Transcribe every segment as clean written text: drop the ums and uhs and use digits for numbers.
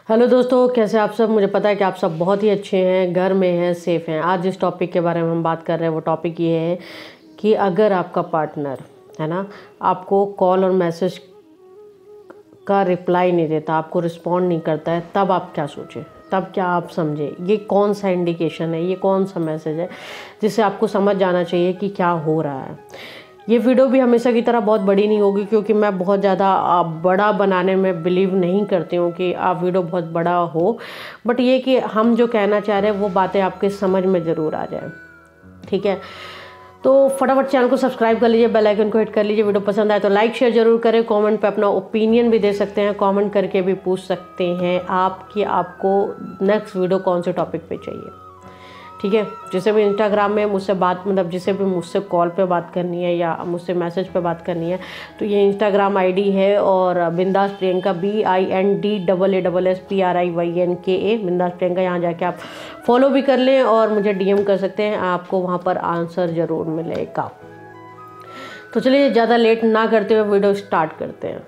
Hello दोस्तों, कैसे आप सब। मुझे पता है कि आप सब बहुत ही अच्छे हैं, घर में हैं, सेफ़ हैं। आज जिस टॉपिक के बारे में हम बात कर रहे हैं वो टॉपिक ये है कि अगर आपका पार्टनर है ना, आपको कॉल और मैसेज का रिप्लाई नहीं देता, आपको रिस्पॉन्ड नहीं करता है, तब आप क्या सोचें, तब क्या आप समझें। ये कौन सा इंडिकेशन है, ये कौन सा मैसेज है जिससे आपको समझ जाना चाहिए कि क्या हो रहा है। ये वीडियो भी हमेशा की तरह बहुत बड़ी नहीं होगी, क्योंकि मैं बहुत ज़्यादा बड़ा बनाने में बिलीव नहीं करती हूँ कि आप वीडियो बहुत बड़ा हो। बट ये कि हम जो कहना चाह रहे हैं वो बातें आपके समझ में ज़रूर आ जाए। ठीक है, तो फटाफट चैनल को सब्सक्राइब कर लीजिए, बेल आइकन को हिट कर लीजिए। वीडियो पसंद आए तो लाइक शेयर जरूर करें। कमेंट पे अपना ओपिनियन भी दे सकते हैं, कमेंट करके भी पूछ सकते हैं आप कि आपको नेक्स्ट वीडियो कौन से टॉपिक पे चाहिए। ठीक है, जिसे भी इंस्टाग्राम में मुझसे बात जिसे भी मुझसे कॉल पे बात करनी है या मुझसे मैसेज पे बात करनी है, तो ये इंस्टाग्राम आईडी है और बिंदास प्रियंका BINDSSPRIYNKA बिंदास प्रियंका। यहाँ जाके आप फॉलो भी कर लें और मुझे DM कर सकते हैं, आपको वहाँ पर आंसर ज़रूर मिलेगा। तो चलिए ज़्यादा लेट ना करते हुए वीडियो स्टार्ट करते हैं।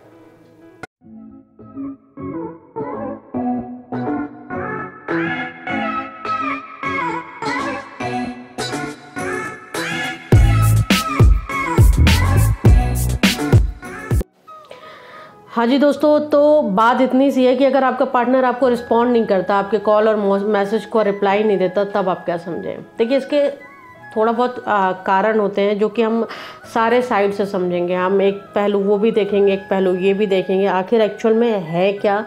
हाँ जी दोस्तों, तो बात इतनी सी है कि अगर आपका पार्टनर आपको रिस्पॉन्ड नहीं करता, आपके कॉल और मैसेज को रिप्लाई नहीं देता, तब आप क्या समझें। देखिए, इसके थोड़ा बहुत कारण होते हैं जो कि हम सारे साइड से समझेंगे। हम एक पहलू वो भी देखेंगे, एक पहलू ये भी देखेंगे, आखिर एक्चुअल में है क्या,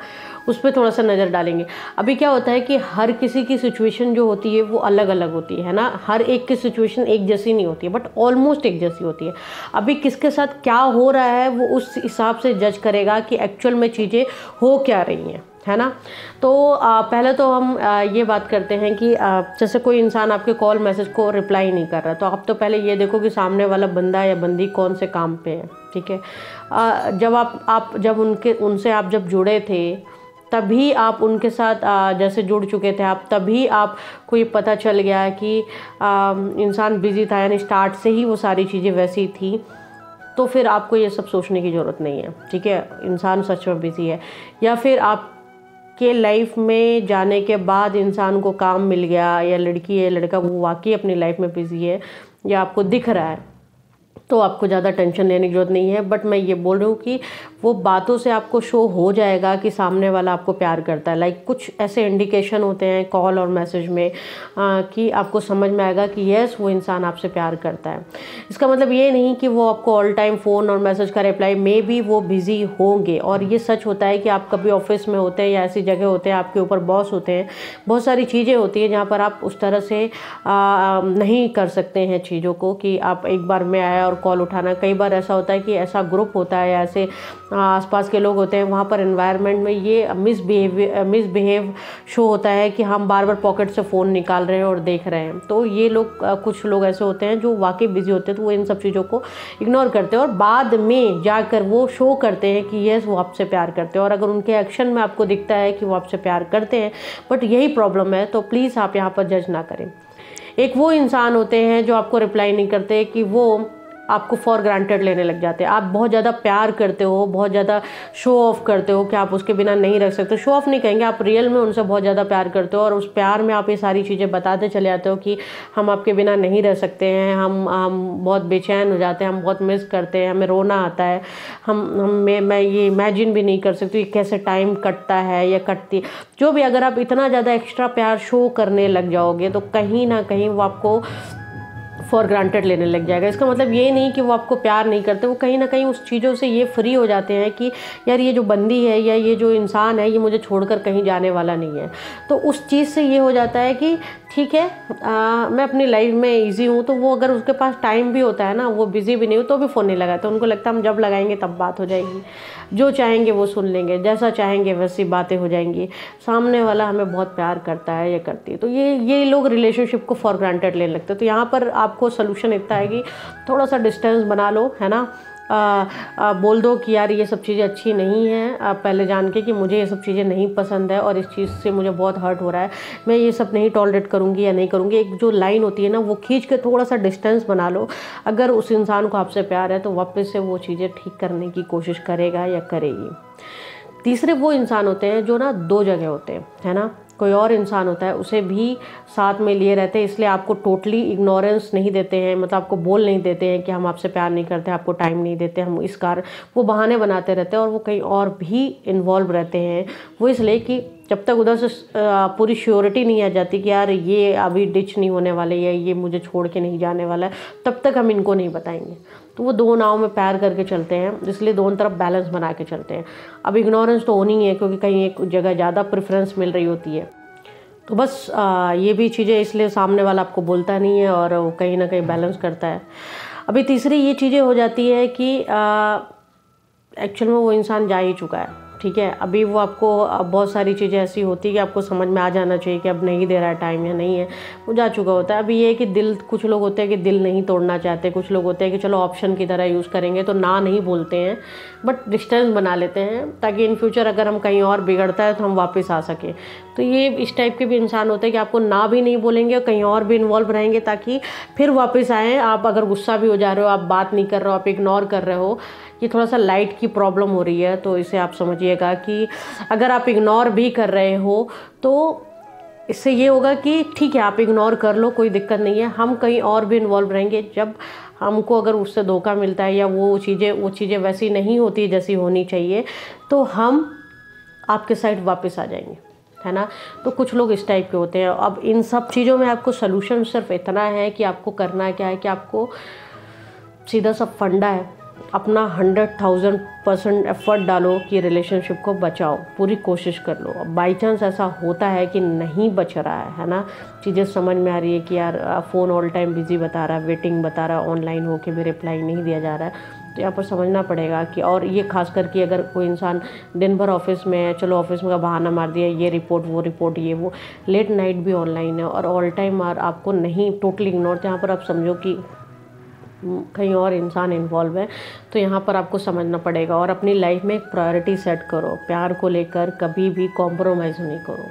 उस पर थोड़ा सा नज़र डालेंगे। अभी क्या होता है कि हर किसी की सिचुएशन जो होती है वो अलग अलग होती है ना। हर एक की सिचुएशन एक जैसी नहीं होती है, बट ऑलमोस्ट एक जैसी होती है। अभी किसके साथ क्या हो रहा है वो उस हिसाब से जज करेगा कि एक्चुअल में चीज़ें हो क्या रही हैं, है ना। तो पहले तो हम ये बात करते हैं कि जैसे कोई इंसान आपके कॉल मैसेज को रिप्लाई नहीं कर रहा, तो आप तो पहले ये देखो कि सामने वाला बंदा या बंदी कौन से काम पे है। ठीक है, जब उनसे आप जब जुड़े थे, तभी आप उनके साथ जैसे जुड़ चुके थे आप, तभी आपको ये पता चल गया कि इंसान बिजी था, यानी स्टार्ट से ही वो सारी चीज़ें वैसी थी, तो फिर आपको ये सब सोचने की ज़रूरत नहीं है। ठीक है, इंसान सच में बिजी है, या फिर आपके लाइफ में जाने के बाद इंसान को काम मिल गया, या लड़की है लड़का वो वाकई अपनी लाइफ में बिजी है, या आपको दिख रहा है, तो आपको ज़्यादा टेंशन लेने की ज़रूरत नहीं है। बट मैं ये बोल रही हूँ कि वो बातों से आपको शो हो जाएगा कि सामने वाला आपको प्यार करता है। लाइक कुछ ऐसे इंडिकेशन होते हैं कॉल और मैसेज में कि आपको समझ में आएगा कि यस, वो इंसान आपसे प्यार करता है। इसका मतलब ये नहीं कि वो आपको ऑल टाइम फ़ोन और मैसेज का रिप्लाई, मे बी वो बिज़ी होंगे। और ये सच होता है कि आप कभी ऑफिस में होते हैं या ऐसी जगह होते हैं, आपके ऊपर बॉस होते हैं, बहुत सारी चीज़ें होती हैं जहाँ पर आप उस तरह से नहीं कर सकते हैं चीज़ों को कि आप एक बार में आया और कॉल उठाना। कई बार ऐसा होता है कि ऐसा ग्रुप होता है या ऐसे आसपास के लोग होते हैं, वहाँ पर एनवायरनमेंट में ये मिसबिहेव शो होता है कि हम बार बार पॉकेट से फ़ोन निकाल रहे हैं और देख रहे हैं। तो ये लोग, कुछ लोग ऐसे होते हैं जो वाकई बिजी होते हैं, तो वो इन सब चीज़ों को इग्नोर करते हैं और बाद में जाकर वो शो करते हैं कि यस, वो आपसे प्यार करते हैं। और अगर उनके एक्शन में आपको दिखता है कि वो आपसे प्यार करते हैं बट यही प्रॉब्लम है, तो प्लीज़ आप यहाँ पर जज ना करें। एक वो इंसान होते हैं जो आपको रिप्लाई नहीं करते, कि वो आपको फॉर ग्रांटेड लेने लग जाते हैं। आप बहुत ज़्यादा प्यार करते हो, बहुत ज़्यादा शो ऑफ करते हो कि आप उसके बिना नहीं रह सकते। शो ऑफ नहीं कहेंगे, आप रियल में उनसे बहुत ज़्यादा प्यार करते हो, और उस प्यार में आप ये सारी चीज़ें बताते चले जाते हो कि हम आपके बिना नहीं रह सकते हैं, हम बहुत बेचैन हो जाते हैं, हम बहुत मिस करते हैं, हमें रोना आता है, मैं ये इमेजिन भी नहीं कर सकती कैसे टाइम कटता है या कटती, जो भी। अगर आप इतना ज़्यादा एक्स्ट्रा प्यार शो करने लग जाओगे तो कहीं ना कहीं वो आपको फॉर ग्रांटेड लेने लग जाएगा। इसका मतलब ये नहीं कि वो आपको प्यार नहीं करते, वो कहीं ना कहीं उस चीज़ों से ये फ्री हो जाते हैं कि यार, ये जो बंदी है या ये जो इंसान है, ये मुझे छोड़कर कहीं जाने वाला नहीं है। तो उस चीज़ से ये हो जाता है कि ठीक है, मैं अपनी लाइफ में इजी हूँ, तो वो अगर उसके पास टाइम भी होता है ना, वो बिज़ी भी नहीं हो तो भी फ़ोन नहीं लगाते। उनको लगता है हम जब लगाएंगे तब बात हो जाएगी, जो चाहेंगे वो सुन लेंगे, जैसा चाहेंगे वैसी बातें हो जाएंगी, सामने वाला हमें बहुत प्यार करता है या करती है। तो ये लोग रिलेशनशिप को फॉर ग्रांटेड लेने लगते हैं। तो यहाँ पर आपको सोल्यूशन इतना है कि थोड़ा सा डिस्टेंस बना लो, है ना। बोल दो कि यार, ये सब चीज़ें अच्छी नहीं हैं, पहले जान के कि मुझे ये सब चीज़ें नहीं पसंद है और इस चीज़ से मुझे बहुत हर्ट हो रहा है, मैं ये सब नहीं टॉलरेट करूँगी या नहीं करूँगी। एक जो लाइन होती है ना, वो खींच के थोड़ा सा डिस्टेंस बना लो। अगर उस इंसान को आपसे प्यार है तो वापस से वो चीज़ें ठीक करने की कोशिश करेगा या करेगी। तीसरे वो इंसान होते हैं जो ना दो जगह होते हैं, है ना। कोई और इंसान होता है, उसे भी साथ में लिए रहते हैं, इसलिए आपको टोटली इग्नोरेंस नहीं देते हैं, मतलब आपको बोल नहीं देते हैं कि हम आपसे प्यार नहीं करते, आपको टाइम नहीं देते, हम इस कारण वो बहाने बनाते रहते हैं और वो कहीं और भी इन्वॉल्व रहते हैं। वो इसलिए कि जब तक उधर से पूरी श्योरिटी नहीं आ जाती कि यार ये अभी डिच नहीं होने वाले या ये मुझे छोड़ के नहीं जाने वाला है, तब तक हम इनको नहीं बताएंगे। तो वो दो नाव में पैर करके चलते हैं, इसलिए दोनों तरफ बैलेंस बना के चलते हैं। अब इग्नोरेंस तो होनी ही है, क्योंकि कहीं एक जगह ज़्यादा प्रेफरेंस मिल रही होती है। तो बस ये भी चीज़ें इसलिए सामने वाला आपको बोलता नहीं है और वो कहीं ना कहीं बैलेंस करता है। अभी तीसरी ये चीज़ें हो जाती है कि एक्चुअल में वो इंसान जा ही चुका है, ठीक है। अभी वो आपको बहुत सारी चीज़ें ऐसी होती है कि आपको समझ में आ जाना चाहिए कि अब नहीं दे रहा है टाइम या नहीं है, वो जा चुका होता है। अभी ये है कि दिल, कुछ लोग होते हैं कि दिल नहीं तोड़ना चाहते, कुछ लोग होते हैं कि चलो ऑप्शन की तरह यूज़ करेंगे, तो ना नहीं बोलते हैं, बट डिस्टेंस बना लेते हैं ताकि इन फ्यूचर अगर हम कहीं और बिगड़ता है तो हम वापस आ सकें। तो ये इस टाइप के भी इंसान होते हैं कि आपको ना भी नहीं बोलेंगे और कहीं और भी इन्वॉल्व रहेंगे ताकि फिर वापस आएँ। आप अगर गुस्सा भी हो जा रहे हो, आप बात नहीं कर रहे हो, आप इग्नोर कर रहे हो, ये थोड़ा सा लाइट की प्रॉब्लम हो रही है, तो इसे आप समझिएगा कि अगर आप इग्नोर भी कर रहे हो तो इससे ये होगा कि ठीक है आप इग्नोर कर लो, कोई दिक्कत नहीं है, हम कहीं और भी इन्वॉल्व रहेंगे। जब हमको अगर उससे धोखा मिलता है या वो चीज़ें वैसी नहीं होती जैसी होनी चाहिए, तो हम आपके साइड वापस आ जाएंगे, है ना। तो कुछ लोग इस टाइप के होते हैं। अब इन सब चीज़ों में आपको सलूशन सिर्फ इतना है कि आपको करना क्या है कि आपको सीधा सा फंडा है, अपना 100,000% एफर्ट डालो कि रिलेशनशिप को बचाओ, पूरी कोशिश कर लो। अब बाई चांस ऐसा होता है कि नहीं बच रहा है ना, चीज़ें समझ में आ रही है कि यार फ़ोन ऑल टाइम बिजी बता रहा है, वेटिंग बता रहा है, ऑनलाइन होके भी रिप्लाई नहीं दिया जा रहा है, तो यहाँ पर समझना पड़ेगा कि, और ये खास करके अगर कोई इंसान दिन भर ऑफिस में है, चलो ऑफिस में का बहाना मार दिया, ये रिपोर्ट वो रिपोर्ट ये वो, लेट नाइट भी ऑनलाइन है और ऑल टाइम आपको नहीं टोटली इग्नोर, तो यहाँ पर आप समझो कि कहीं और इंसान इन्वॉल्व है। तो यहाँ पर आपको समझना पड़ेगा और अपनी लाइफ में एक प्रायोरिटी सेट करो। प्यार को लेकर कभी भी कॉम्प्रोमाइज़ नहीं करो।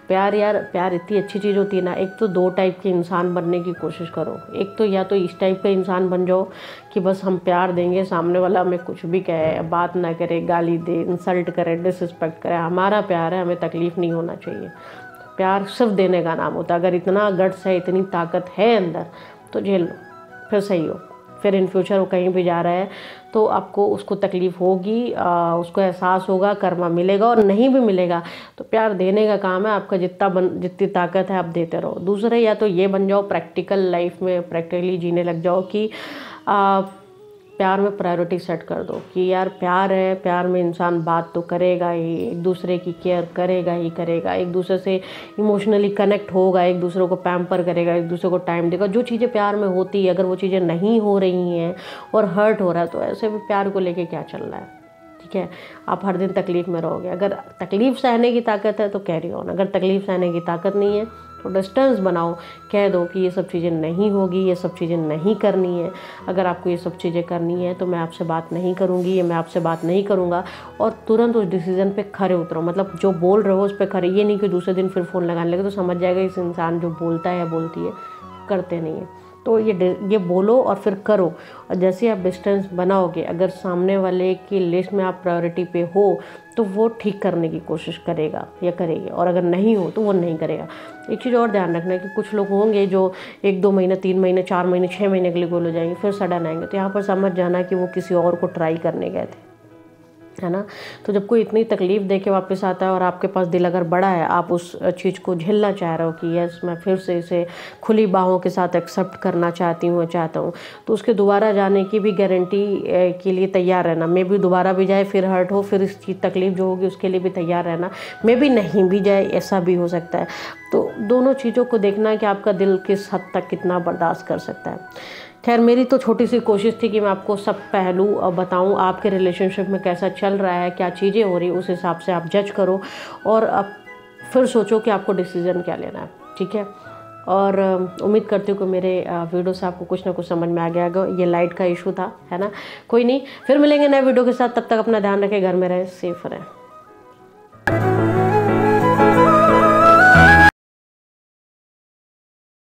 प्यार इतनी अच्छी चीज़ होती है ना। एक तो दो टाइप के इंसान बनने की कोशिश करो। एक तो या तो इस टाइप का इंसान बन जाओ कि बस हम प्यार देंगे, सामने वाला हमें कुछ भी कहे, बात ना करे, गाली दे, इंसल्ट करे, डिसरिस्पेक्ट करे, हमारा प्यार है, हमें तकलीफ़ नहीं होना चाहिए। प्यार सिर्फ देने का नाम होता है। अगर इतना गट्स है, इतनी ताकत है अंदर, तो झेल लो, फिर सही हो। फिर इन फ्यूचर वो कहीं भी जा रहा है तो आपको उसको तकलीफ़ होगी, उसको एहसास होगा, कर्मा मिलेगा, और नहीं भी मिलेगा तो प्यार देने का काम है आपका। जितनी ताकत है आप देते रहो। दूसरा, या तो ये बन जाओ प्रैक्टिकल लाइफ में प्रैक्टिकली जीने लग जाओ कि प्यार में प्रायोरिटी सेट कर दो कि यार प्यार है, प्यार में इंसान बात तो करेगा ही, एक दूसरे की केयर करेगा ही करेगा, एक दूसरे से इमोशनली कनेक्ट होगा, एक दूसरे को पैम्पर करेगा, एक दूसरे को टाइम देगा। जो चीज़ें प्यार में होती है, अगर वो चीज़ें नहीं हो रही हैं और हर्ट हो रहा है, तो ऐसे भी प्यार को लेके क्या चल रहा है, ठीक है। आप हर दिन तकलीफ़ में रहोगे। अगर तकलीफ़ सहने की ताकत है तो कैरी ऑन, अगर तकलीफ़ सहने की ताकत नहीं है तो डिस्टेंस बनाओ, कह दो कि ये सब चीज़ें नहीं होगी, ये सब चीज़ें नहीं करनी है। अगर आपको ये सब चीज़ें करनी है तो मैं आपसे बात नहीं करूँगी, ये मैं आपसे बात नहीं करूँगा, और तुरंत उस डिसीज़न पे खरे उतरो। मतलब जो बोल रहे हो उस पर खरे, ये नहीं कि दूसरे दिन फिर फ़ोन लगाने लगे, तो समझ जाएगा इस इंसान जो बोलता है या बोलती है करते नहीं है। तो ये बोलो और फिर करो। और जैसे आप डिस्टेंस बनाओगे, अगर सामने वाले की लिस्ट में आप प्रायोरिटी पे हो तो वो ठीक करने की कोशिश करेगा या करेगी, और अगर नहीं हो तो वो नहीं करेगा। एक चीज़ और ध्यान रखना है कि कुछ लोग होंगे जो 1-2 महीने, 3 महीने, 4 महीने, 6 महीने के लिए गोल हो जाएंगे, फिर सडन आएंगे। तो यहाँ पर समझ जाना कि वो किसी और को ट्राई करने गए थे, है ना। तो जब कोई इतनी तकलीफ़ दे के वापस आता है और आपके पास दिल अगर बड़ा है, आप उस चीज़ को झेलना चाह रहे हो कि यस मैं फिर से इसे खुली बाहों के साथ एक्सेप्ट करना चाहता हूँ, तो उसके दोबारा जाने की भी गारंटी के लिए तैयार रहना। मे भी दोबारा भी जाए, फिर हर्ट हो, फिर इस चीज़ तकलीफ़ जो होगी उसके लिए भी तैयार रहना। मे भी नहीं भी जाए, ऐसा भी हो सकता है। तो दोनों चीज़ों को देखना कि आपका दिल किस हद तक कितना बर्दाश्त कर सकता है। खैर, मेरी तो छोटी सी कोशिश थी कि मैं आपको सब पहलू बताऊं, आपके रिलेशनशिप में कैसा चल रहा है, क्या चीज़ें हो रही, उस हिसाब से आप जज करो और अब फिर सोचो कि आपको डिसीज़न क्या लेना है, ठीक है। और उम्मीद करती हूँ कि मेरे वीडियो से आपको कुछ ना कुछ समझ में आ गया होगा। ये लाइट का इशू था, है ना। कोई नहीं, फिर मिलेंगे नए वीडियो के साथ। तब तक अपना ध्यान रखें, घर में रहें, सेफ रहें।